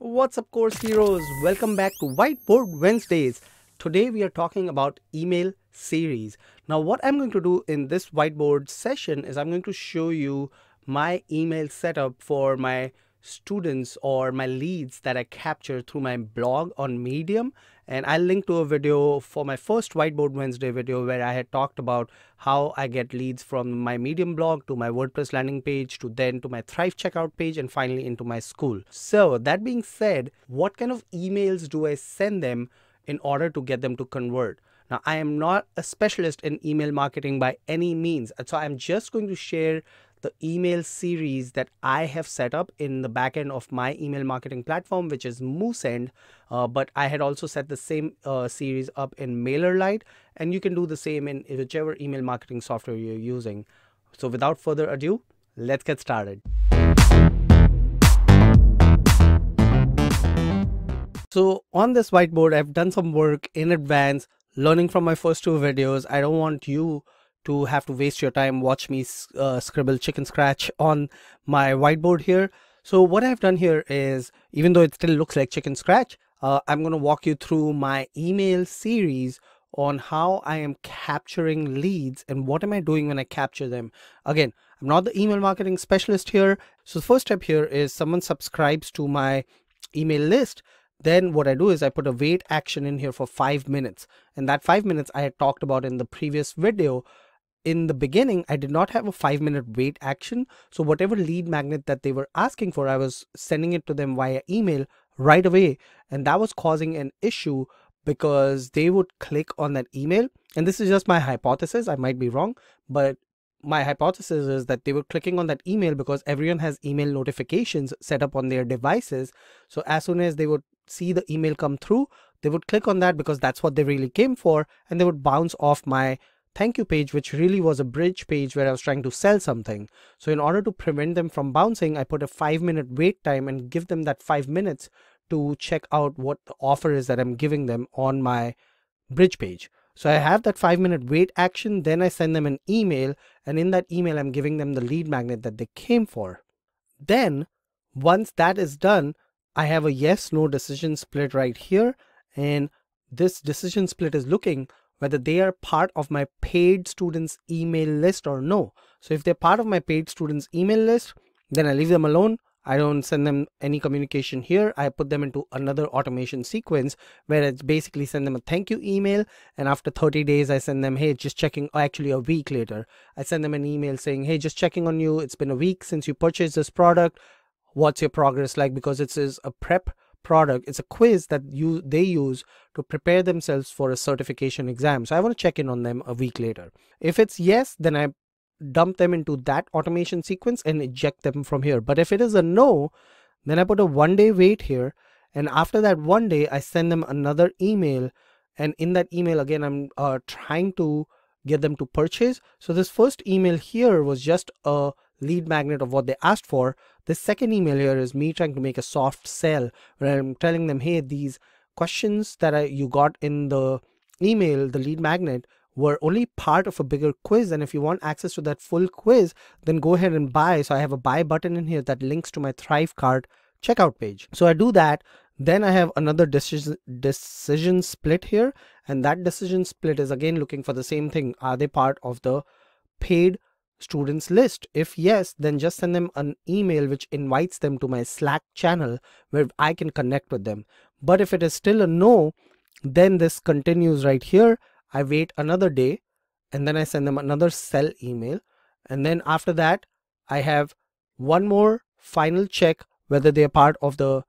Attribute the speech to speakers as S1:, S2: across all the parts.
S1: What's up, course heroes? Welcome back to Whiteboard Wednesdays. Today we are talking about email series. Now what I'm going to do in this whiteboard session is I'm going to show you my email setup for my students or my leads that I capture through my blog on Medium, and I'll link to a video for my first Whiteboard Wednesday video where I had talked about how I get leads from my Medium blog to my WordPress landing page to then to my Thrive checkout page and finally into my school. So that being said, what kind of emails do I send them in order to get them to convert? Now, I am not a specialist in email marketing by any means, so I'm just going to share the email series that I have set up in the backend of my email marketing platform, which is MooSend. But I had also set the same series up in MailerLite, and you can do the same in whichever email marketing software you're using. So without further ado, let's get started. So on this whiteboard, I've done some work in advance, learning from my first two videos. I don't want you to have to waste your time watch me scribble chicken scratch on my whiteboard here. So what I've done here is, even though it still looks like chicken scratch, I'm going to walk you through my email series on how I am capturing leads and what am I doing when I capture them. Again, I'm not the email marketing specialist here. So the first step here is someone subscribes to my email list. Then what I do is I put a wait action in here for 5 minutes. And that 5 minutes I had talked about in the previous video. In the beginning, I did not have a 5-minute wait action. So whatever lead magnet that they were asking for, I was sending it to them via email right away. And that was causing an issue because they would click on that email. And this is just my hypothesis. I might be wrong, but my hypothesis is that they were clicking on that email because everyone has email notifications set up on their devices. So as soon as they would see the email come through, they would click on that because that's what they really came for. And they would bounce off my thank you page, which really was a bridge page where I was trying to sell something. So in order to prevent them from bouncing, I put a 5-minute wait time and give them that 5 minutes to check out what the offer is that I'm giving them on my bridge page. So I have that 5-minute wait action, then I send them an email, and in that email, I'm giving them the lead magnet that they came for. Then once that is done, I have a yes, no decision split right here. And this decision split is looking whether they are part of my paid students email list or no. So if they're part of my paid students email list, then I leave them alone. I don't send them any communication here. I put them into another automation sequence where it's basically send them a thank you email. And after 30 days, I send them, hey, just checking, actually a week later, I send them an email saying, hey, just checking on you. It's been a week since you purchased this product. What's your progress like? Because it is a prep product. It's a quiz that they use to prepare themselves for a certification exam. So I want to check in on them a week later. If it's yes, then I dump them into that automation sequence and eject them from here. But if it is a no, then I put a 1-day wait here. And after that 1 day, I send them another email. And in that email, again, I'm trying to get them to purchase. So this first email here was just a lead magnet of what they asked for. The second email here is me trying to make a soft sell where I'm telling them, hey, these questions that you got in the email, the lead magnet, were only part of a bigger quiz. And if you want access to that full quiz, then go ahead and buy. So I have a buy button in here that links to my Thrive card checkout page. So I do that. Then I have another decision split here. And that decision split is again looking for the same thing. Are they part of the paid students list? If yes, then just send them an email which invites them to my Slack channel where I can connect with them. But if it is still a no, then this continues right here. I wait another day and then I send them another sell email. And then after that, I have one more final check whether they are part of the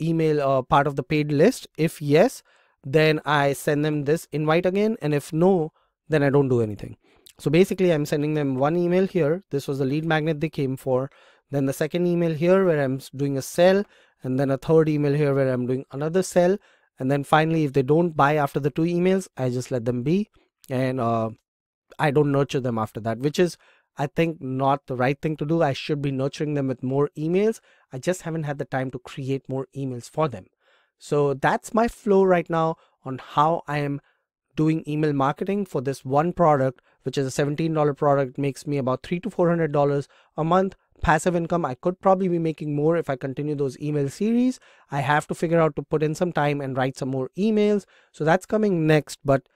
S1: email, part of the paid list. If yes, then I send them this invite again. And if no, then I don't do anything. So basically I'm sending them one email here. This was the lead magnet they came for. Then the second email here where I'm doing a sell, and then a third email here where I'm doing another sell. And then finally, if they don't buy after the 2 emails, I just let them be. And I don't nurture them after that, which is, I think, not the right thing to do. I should be nurturing them with more emails. I just haven't had the time to create more emails for them. So that's my flow right now on how I am doing email marketing for this one product, which is a $17 product, makes me about $300 to $400 a month passive income. I could probably be making more if I continue those email series. I have to figure out to put in some time and write some more emails. So that's coming next. But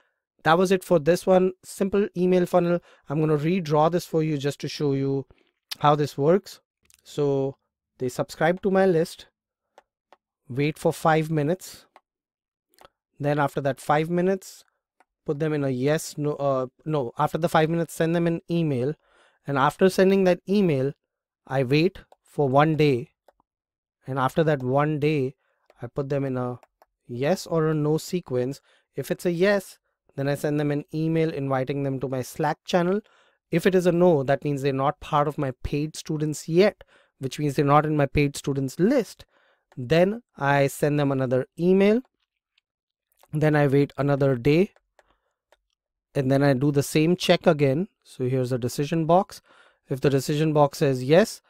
S1: that was it for this one. Simple email funnel. I'm going to redraw this for you just to show you how this works. So they subscribe to my list, wait for 5 minutes. Then after that 5 minutes, put them in a yes, no, after the 5 minutes, send them an email. And after sending that email, I wait for 1 day. And after that 1 day, I put them in a yes or a no sequence. If it's a yes, then I send them an email inviting them to my Slack channel. If it is a no, that means they're not part of my paid students yet, which means they're not in my paid students list. Then I send them another email. Then I wait another day. And then I do the same check again. So here's a decision box. If the decision box says yes,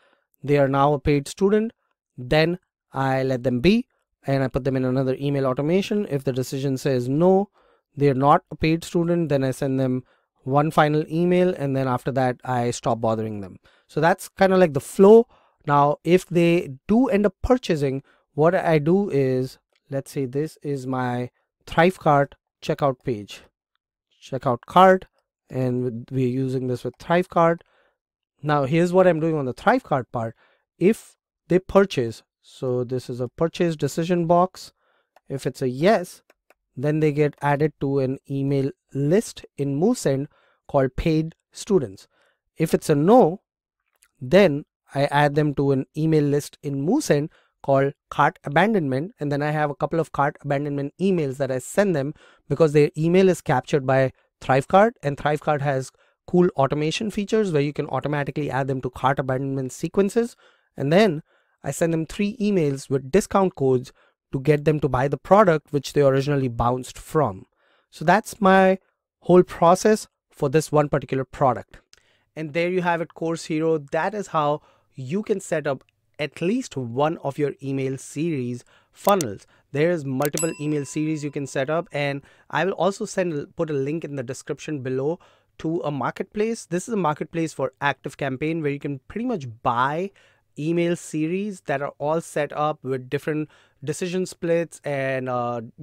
S1: they are now a paid student, then I let them be and I put them in another email automation. If the decision says no, they're not a paid student, then I send them one final email, and then after that I stop bothering them. So that's kind of like the flow. Now if they do end up purchasing, what I do is, let's say this is my Thrivecart checkout page, checkout cart, and we're using this with Thrivecart. Now here's what I'm doing on the Thrivecart part. If they purchase, so this is a purchase decision box. If it's a yes, then they get added to an email list in MoveSend called paid students. If it's a no, then I add them to an email list in MoveSend called cart abandonment, and then I have a couple of cart abandonment emails that I send them because their email is captured by Thrivecart, and Thrivecart has cool automation features where you can automatically add them to cart abandonment sequences. And then I send them 3 emails with discount codes to get them to buy the product which they originally bounced from. So that's my whole process for this one particular product. And there you have it, Course Hero. That is how you can set up at least one of your email series funnels. There's multiple email series you can set up, and I will also put a link in the description below to a marketplace. This is a marketplace for ActiveCampaign where you can pretty much buy email series that are all set up with different decision splits and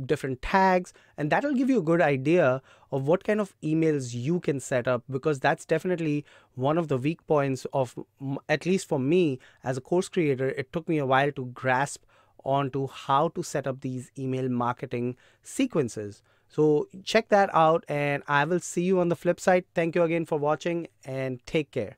S1: different tags, and that will give you a good idea of what kind of emails you can set up, because that's definitely one of the weak points of, at least for me as a course creator. It took me a while to grasp onto how to set up these email marketing sequences. So check that out, and I will see you on the flip side. Thank you again for watching, and take care.